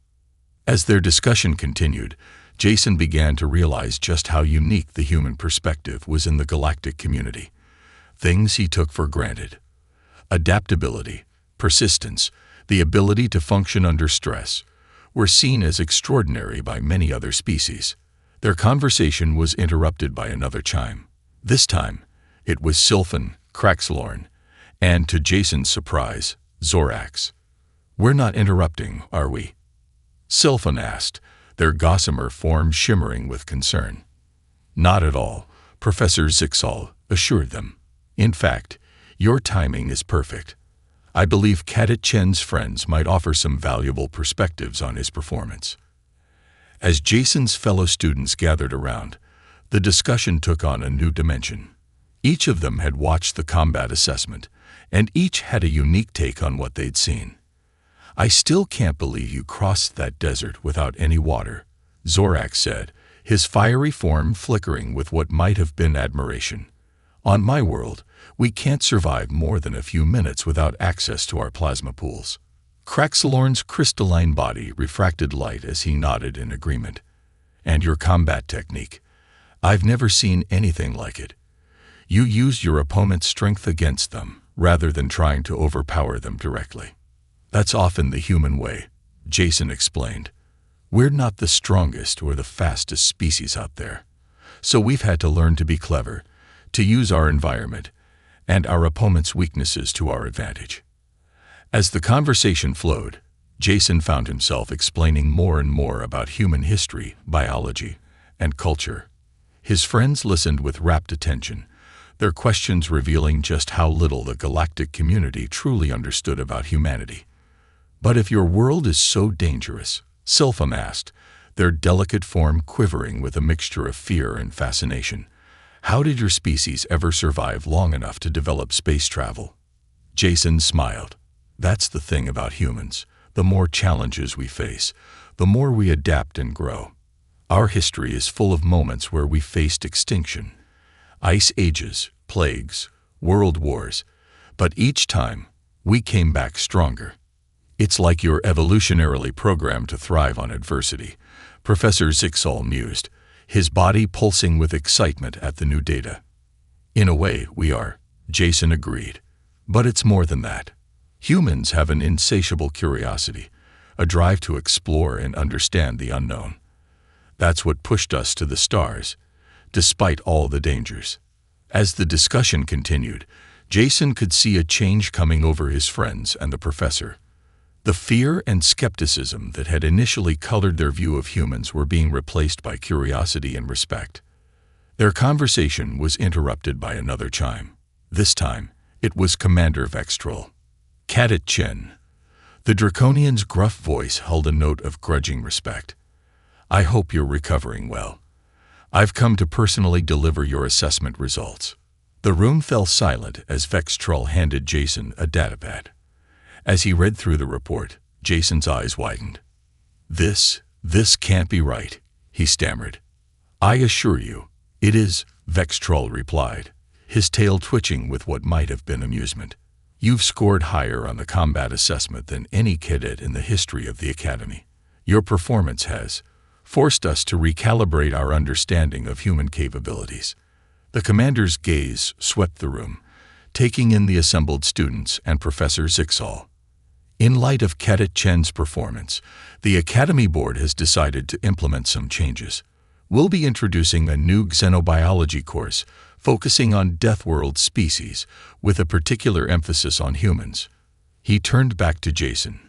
As their discussion continued, Jason began to realize just how unique the human perspective was in the galactic community. Things he took for granted. Adaptability, persistence, the ability to function under stress, were seen as extraordinary by many other species. Their conversation was interrupted by another chime. This time, it was Sylphan, Kraxlorn, and, to Jason's surprise, Zorax. "We're not interrupting, are we?" Sylphan asked, their gossamer form shimmering with concern. "Not at all," Professor Zixol assured them. "In fact, your timing is perfect. I believe Cadet Chen's friends might offer some valuable perspectives on his performance." As Jason's fellow students gathered around, the discussion took on a new dimension. Each of them had watched the combat assessment, and each had a unique take on what they'd seen. I still can't believe you crossed that desert without any water, Zorak said, his fiery form flickering with what might have been admiration. On my world, we can't survive more than a few minutes without access to our plasma pools. Kraxalorn's crystalline body refracted light as he nodded in agreement. And your combat technique. I've never seen anything like it. You used your opponent's strength against them, rather than trying to overpower them directly. That's often the human way, Jason explained. We're not the strongest or the fastest species out there. So we've had to learn to be clever, to use our environment, and our opponent's weaknesses to our advantage. As the conversation flowed, Jason found himself explaining more and more about human history, biology, and culture. His friends listened with rapt attention, their questions revealing just how little the galactic community truly understood about humanity. But if your world is so dangerous, Sylpham asked, their delicate form quivering with a mixture of fear and fascination, how did your species ever survive long enough to develop space travel? Jason smiled. That's the thing about humans. The more challenges we face, the more we adapt and grow. Our history is full of moments where we faced extinction, ice ages, plagues, world wars, but each time, we came back stronger. It's like you're evolutionarily programmed to thrive on adversity, Professor Zixol mused, his body pulsing with excitement at the new data. In a way, we are, Jason agreed. But it's more than that. Humans have an insatiable curiosity, a drive to explore and understand the unknown. That's what pushed us to the stars, despite all the dangers. As the discussion continued, Jason could see a change coming over his friends and the professor. The fear and skepticism that had initially colored their view of humans were being replaced by curiosity and respect. Their conversation was interrupted by another chime. This time, it was Commander Vextrol. Cadet Chen. The Draconian's gruff voice held a note of grudging respect. I hope you're recovering well. I've come to personally deliver your assessment results. The room fell silent as Vextrol handed Jason a datapad. As he read through the report, Jason's eyes widened. This can't be right, he stammered. I assure you, it is, Vextrol replied, his tail twitching with what might have been amusement. You've scored higher on the combat assessment than any cadet in the history of the Academy. Your performance has forced us to recalibrate our understanding of human capabilities. The commander's gaze swept the room, taking in the assembled students and Professor Zixol. In light of Cadet Chen's performance, the Academy Board has decided to implement some changes. We'll be introducing a new xenobiology course focusing on Deathworld species, with a particular emphasis on humans. He turned back to Jason.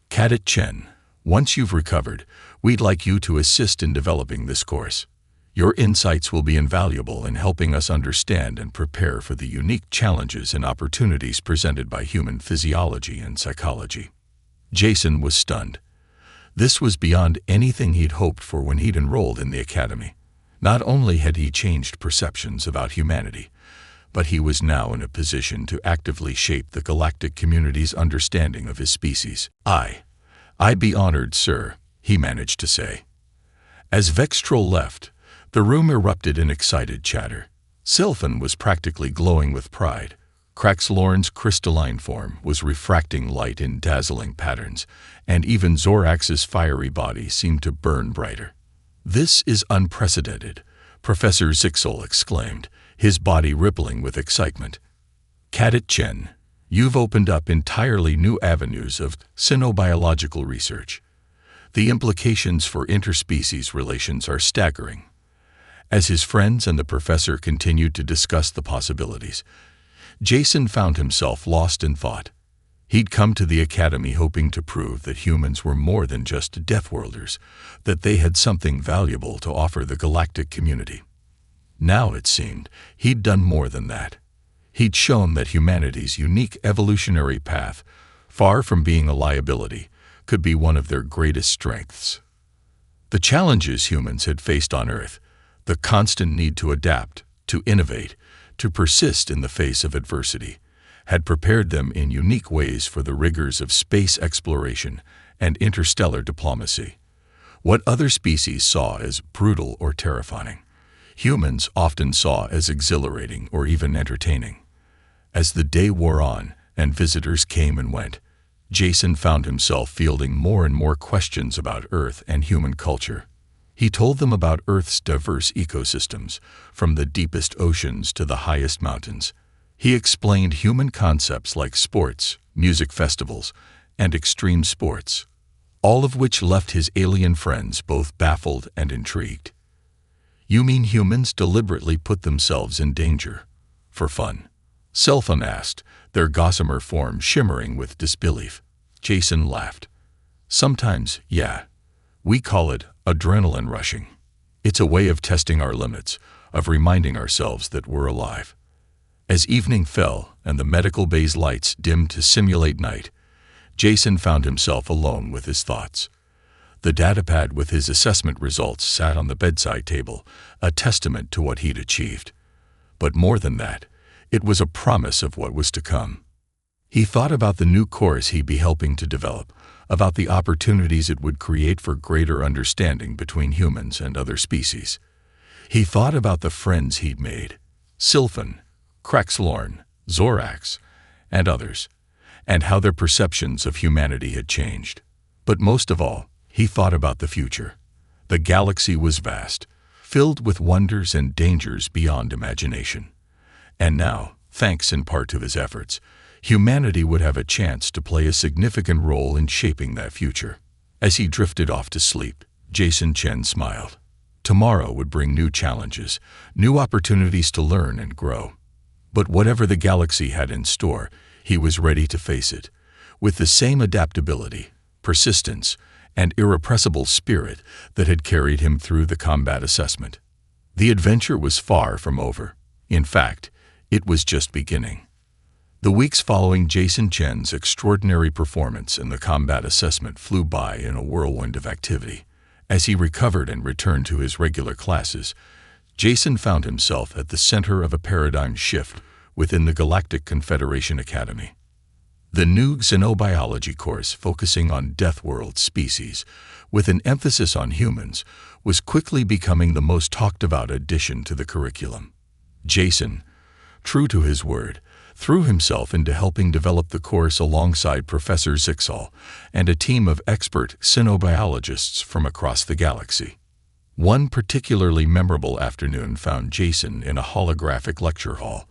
Cadet Chen, once you've recovered, we'd like you to assist in developing this course. Your insights will be invaluable in helping us understand and prepare for the unique challenges and opportunities presented by human physiology and psychology. Jason was stunned. This was beyond anything he'd hoped for when he'd enrolled in the Academy. Not only had he changed perceptions about humanity, but he was now in a position to actively shape the galactic community's understanding of his species. I'd be honored, sir, he managed to say. As Vextrol left, the room erupted in excited chatter. Sylphan was practically glowing with pride. Kraxalorn's crystalline form was refracting light in dazzling patterns, and even Zorax's fiery body seemed to burn brighter. This is unprecedented, Professor Zixol exclaimed, his body rippling with excitement. Cadet Chen, you've opened up entirely new avenues of xenobiological research. The implications for interspecies relations are staggering. As his friends and the professor continued to discuss the possibilities, Jason found himself lost in thought. He'd come to the Academy hoping to prove that humans were more than just Deathworlders, that they had something valuable to offer the galactic community. Now, it seemed, he'd done more than that. He'd shown that humanity's unique evolutionary path, far from being a liability, could be one of their greatest strengths. The challenges humans had faced on Earth, the constant need to adapt, to innovate, to persist in the face of adversity, had prepared them in unique ways for the rigors of space exploration and interstellar diplomacy. What other species saw as brutal or terrifying, humans often saw as exhilarating or even entertaining. As the day wore on and visitors came and went, Jason found himself fielding more and more questions about Earth and human culture. He told them about Earth's diverse ecosystems, from the deepest oceans to the highest mountains. He explained human concepts like sports, music festivals, and extreme sports, all of which left his alien friends both baffled and intrigued. "You mean humans deliberately put themselves in danger? For fun?" Selphon asked, their gossamer form shimmering with disbelief. Jason laughed. "Sometimes, yeah. We call it adrenaline rushing. It's a way of testing our limits, of reminding ourselves that we're alive." As evening fell and the medical bay's lights dimmed to simulate night, Jason found himself alone with his thoughts. The datapad with his assessment results sat on the bedside table, a testament to what he'd achieved. But more than that, it was a promise of what was to come. He thought about the new course he'd be helping to develop, about the opportunities it would create for greater understanding between humans and other species. He thought about the friends he'd made, Sylphan, Kraxlorn, Zorax, and others, and how their perceptions of humanity had changed. But most of all, he thought about the future. The galaxy was vast, filled with wonders and dangers beyond imagination. And now, thanks in part to his efforts, humanity would have a chance to play a significant role in shaping that future. As he drifted off to sleep, Jason Chen smiled. Tomorrow would bring new challenges, new opportunities to learn and grow. But whatever the galaxy had in store, he was ready to face it, with the same adaptability, persistence, and irrepressible spirit that had carried him through the combat assessment. The adventure was far from over. In fact, it was just beginning. The weeks following Jason Chen's extraordinary performance in the combat assessment flew by in a whirlwind of activity. As he recovered and returned to his regular classes, Jason found himself at the center of a paradigm shift within the Galactic Confederation Academy. The new xenobiology course, focusing on Deathworld species, with an emphasis on humans, was quickly becoming the most talked-about addition to the curriculum. Jason, true to his word, threw himself into helping develop the course alongside Professor Zixal and a team of expert xenobiologists from across the galaxy. One particularly memorable afternoon found Jason in a holographic lecture hall,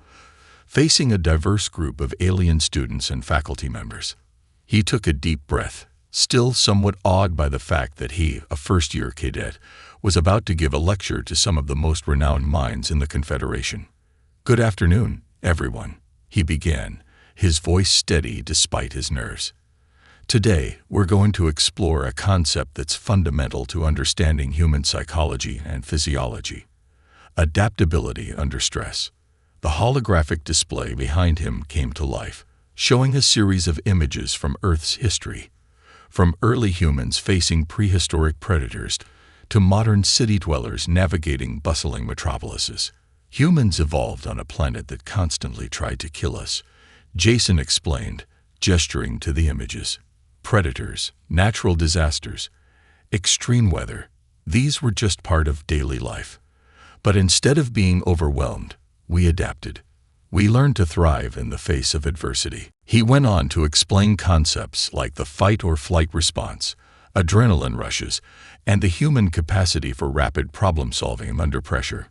facing a diverse group of alien students and faculty members. He took a deep breath, still somewhat awed by the fact that he, a first-year cadet, was about to give a lecture to some of the most renowned minds in the Confederation. "Good afternoon, everyone," he began, his voice steady despite his nerves. "Today, we're going to explore a concept that's fundamental to understanding human psychology and physiology: adaptability under stress." The holographic display behind him came to life, showing a series of images from Earth's history, from early humans facing prehistoric predators to modern city dwellers navigating bustling metropolises. "Humans evolved on a planet that constantly tried to kill us," Jason explained, gesturing to the images. Predators, natural disasters, extreme weather, these were just part of daily life. But instead of being overwhelmed, we adapted. We learned to thrive in the face of adversity. He went on to explain concepts like the fight or flight response, adrenaline rushes, and the human capacity for rapid problem-solving under pressure.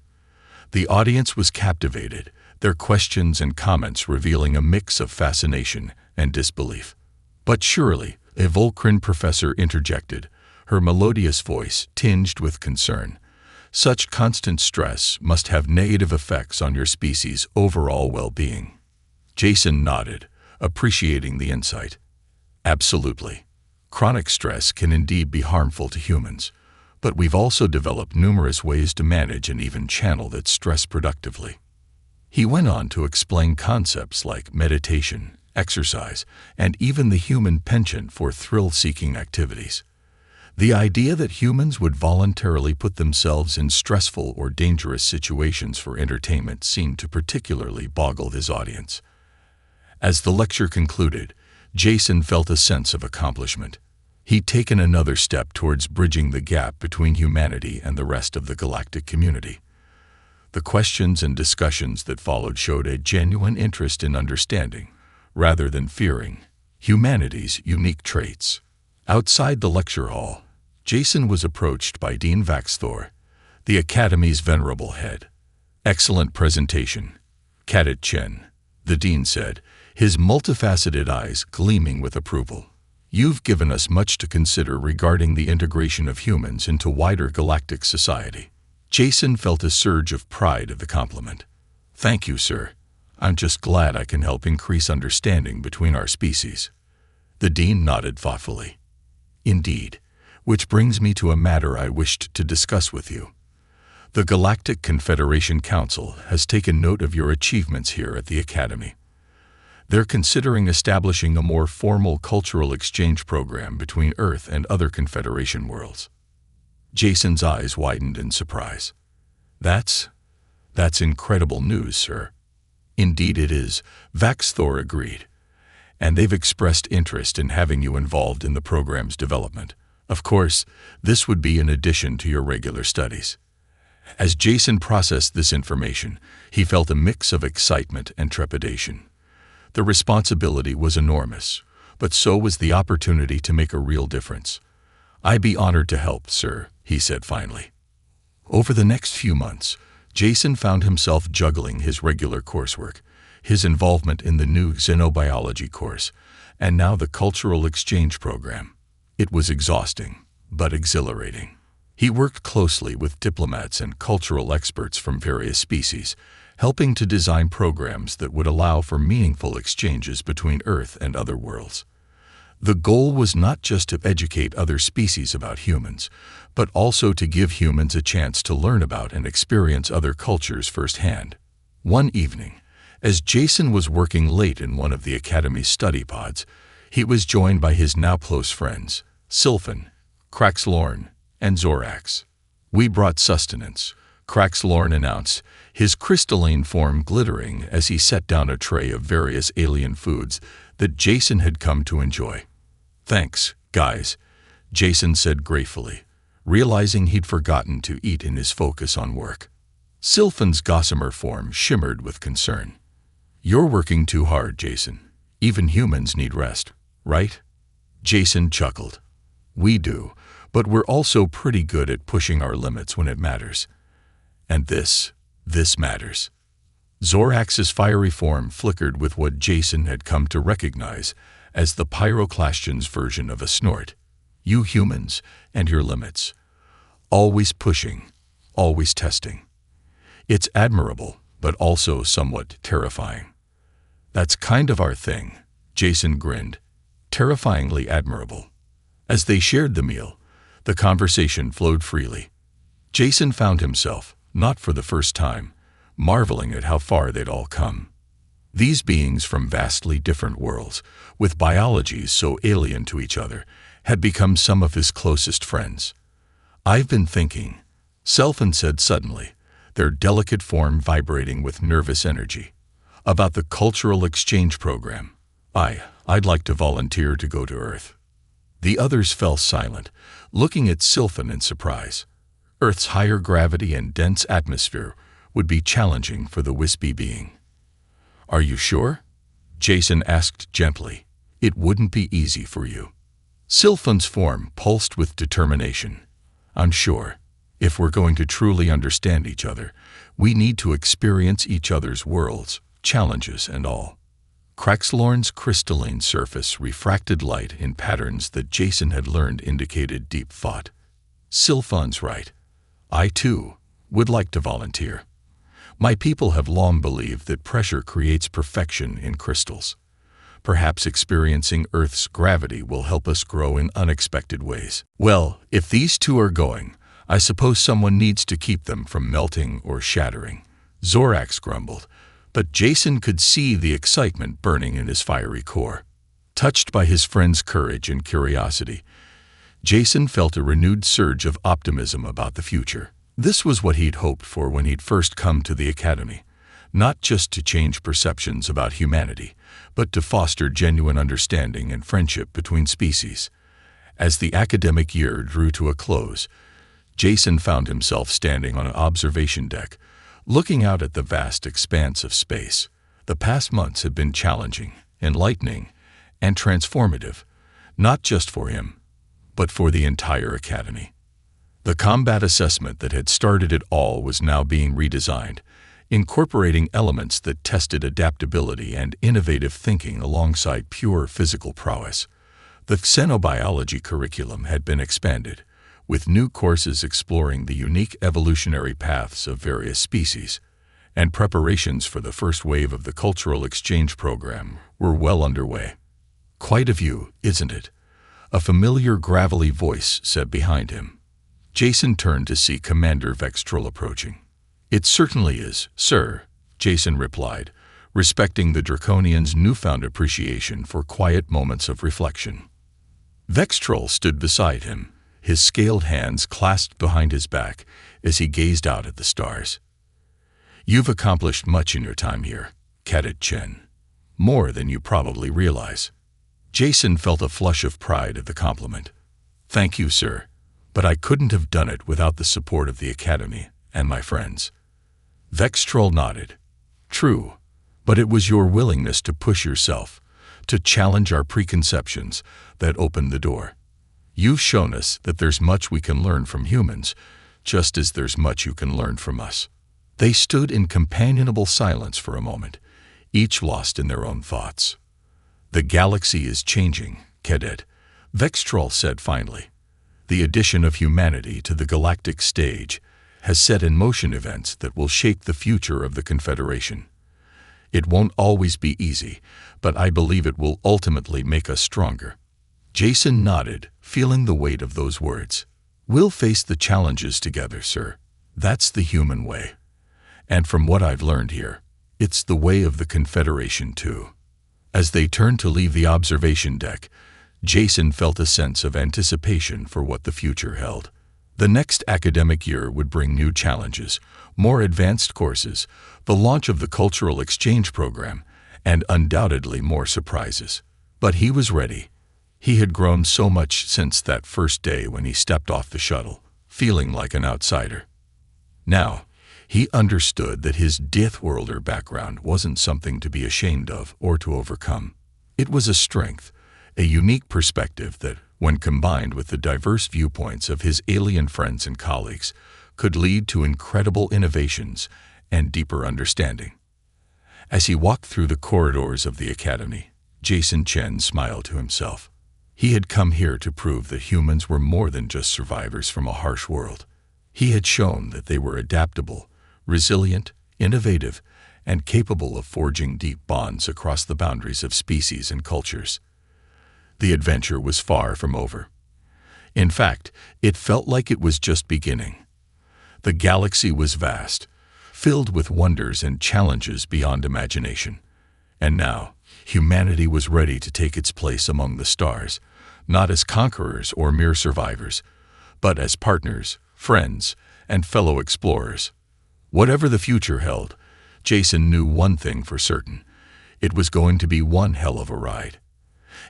The audience was captivated, their questions and comments revealing a mix of fascination and disbelief. "But surely," a Volcran professor interjected, her melodious voice tinged with concern, "such constant stress must have negative effects on your species' overall well-being." Jason nodded, appreciating the insight. "Absolutely. Chronic stress can indeed be harmful to humans, but we've also developed numerous ways to manage and even channel that stress productively." He went on to explain concepts like meditation, exercise, and even the human penchant for thrill-seeking activities. The idea that humans would voluntarily put themselves in stressful or dangerous situations for entertainment seemed to particularly boggle his audience. As the lecture concluded, Jason felt a sense of accomplishment. He'd taken another step towards bridging the gap between humanity and the rest of the galactic community. The questions and discussions that followed showed a genuine interest in understanding, rather than fearing, humanity's unique traits. Outside the lecture hall, Jason was approached by Dean Vaxthor, the Academy's venerable head. "Excellent presentation, Cadet Chen," the Dean said, his multifaceted eyes gleaming with approval. "You've given us much to consider regarding the integration of humans into wider galactic society." Jason felt a surge of pride at the compliment. "Thank you, sir. I'm just glad I can help increase understanding between our species." The Dean nodded thoughtfully. "Indeed, which brings me to a matter I wished to discuss with you. The Galactic Confederation Council has taken note of your achievements here at the Academy. They're considering establishing a more formal cultural exchange program between Earth and other Confederation worlds." Jason's eyes widened in surprise. That's incredible news, sir." "Indeed it is," Vaxthor agreed. "And they've expressed interest in having you involved in the program's development. Of course, this would be in addition to your regular studies." As Jason processed this information, he felt a mix of excitement and trepidation. The responsibility was enormous, but so was the opportunity to make a real difference. "I'd be honored to help, sir," he said finally. Over the next few months, Jason found himself juggling his regular coursework, his involvement in the new xenobiology course, and now the cultural exchange program. It was exhausting, but exhilarating. He worked closely with diplomats and cultural experts from various species, helping to design programs that would allow for meaningful exchanges between Earth and other worlds. The goal was not just to educate other species about humans, but also to give humans a chance to learn about and experience other cultures firsthand. One evening, as Jason was working late in one of the Academy's study pods, he was joined by his now close friends, Sylphan, Craxlorn, and Zorax. "We brought sustenance," Craxlorn announced, his crystalline form glittering as he set down a tray of various alien foods that Jason had come to enjoy. "Thanks, guys," Jason said gratefully, realizing he'd forgotten to eat in his focus on work. Sylphan's gossamer form shimmered with concern. "You're working too hard, Jason. Even humans need rest, right?" Jason chuckled. "We do, but we're also pretty good at pushing our limits when it matters. And this matters." Zorax's fiery form flickered with what Jason had come to recognize as the pyroclastian's version of a snort. "You humans and your limits. Always pushing, always testing. It's admirable, but also somewhat terrifying." "That's kind of our thing," Jason grinned. "Terrifyingly admirable." As they shared the meal, the conversation flowed freely. Jason found himself, not for the first time, marveling at how far they'd all come. These beings from vastly different worlds, with biologies so alien to each other, had become some of his closest friends. "I've been thinking," Sylphan said suddenly, their delicate form vibrating with nervous energy, "about the cultural exchange program. I'd like to volunteer to go to Earth." The others fell silent, looking at Sylphan in surprise. Earth's higher gravity and dense atmosphere would be challenging for the wispy being. "Are you sure?" Jason asked gently. "It wouldn't be easy for you." Sylphan's form pulsed with determination. "I'm sure. If we're going to truly understand each other, we need to experience each other's worlds, challenges and all." Craxlorn's crystalline surface refracted light in patterns that Jason had learned indicated deep thought. "Sylphan's right. I, too, would like to volunteer. My people have long believed that pressure creates perfection in crystals. Perhaps experiencing Earth's gravity will help us grow in unexpected ways." "Well, if these two are going, I suppose someone needs to keep them from melting or shattering," Zorax grumbled, but Jason could see the excitement burning in his fiery core. Touched by his friend's courage and curiosity, Jason felt a renewed surge of optimism about the future. This was what he'd hoped for when he'd first come to the Academy. not just to change perceptions about humanity, but to foster genuine understanding and friendship between species. As the academic year drew to a close, Jason found himself standing on an observation deck, looking out at the vast expanse of space. The past months had been challenging, enlightening, and transformative, not just for him, but for the entire academy. The combat assessment that had started it all was now being redesigned, incorporating elements that tested adaptability and innovative thinking alongside pure physical prowess. The xenobiology curriculum had been expanded, with new courses exploring the unique evolutionary paths of various species, and preparations for the first wave of the cultural exchange program were well underway. "Quite a view, isn't it?" a familiar gravelly voice said behind him. Jason turned to see Commander Vextrol approaching. "It certainly is, sir," Jason replied, respecting the Draconian's newfound appreciation for quiet moments of reflection. Vextrol stood beside him, his scaled hands clasped behind his back as he gazed out at the stars. "You've accomplished much in your time here, Cadet Chen. More than you probably realize." Jason felt a flush of pride at the compliment. "Thank you, sir, but I couldn't have done it without the support of the Academy and my friends." Vextrol nodded. "True, but it was your willingness to push yourself, to challenge our preconceptions, that opened the door. You've shown us that there's much we can learn from humans, just as there's much you can learn from us." They stood in companionable silence for a moment, each lost in their own thoughts. "The galaxy is changing, Cadet," Vextrol said finally. "The addition of humanity to the galactic stage has set in motion events that will shape the future of the Confederation. It won't always be easy, but I believe it will ultimately make us stronger." Jason nodded, feeling the weight of those words. "We'll face the challenges together, sir. That's the human way. And from what I've learned here, it's the way of the Confederation too." As they turned to leave the observation deck, Jason felt a sense of anticipation for what the future held. The next academic year would bring new challenges, more advanced courses, the launch of the cultural exchange program, and undoubtedly more surprises. But he was ready. He had grown so much since that first day when he stepped off the shuttle, feeling like an outsider. Now, he understood that his Deathworlder background wasn't something to be ashamed of or to overcome. It was a strength, a unique perspective that, when combined with the diverse viewpoints of his alien friends and colleagues, could lead to incredible innovations and deeper understanding. As he walked through the corridors of the Academy, Jason Chen smiled to himself. He had come here to prove that humans were more than just survivors from a harsh world. He had shown that they were adaptable, resilient, innovative, and capable of forging deep bonds across the boundaries of species and cultures. The adventure was far from over. In fact, it felt like it was just beginning. The galaxy was vast, filled with wonders and challenges beyond imagination. And now, humanity was ready to take its place among the stars, not as conquerors or mere survivors, but as partners, friends, and fellow explorers. Whatever the future held, Jason knew one thing for certain: it was going to be one hell of a ride.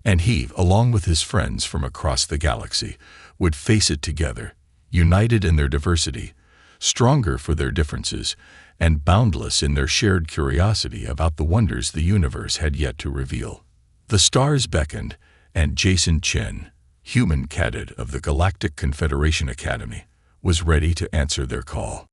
And he, along with his friends from across the galaxy, would face it together, united in their diversity, stronger for their differences, and boundless in their shared curiosity about the wonders the universe had yet to reveal. The stars beckoned, and Jason Chen, human cadet of the Galactic Confederation Academy, was ready to answer their call.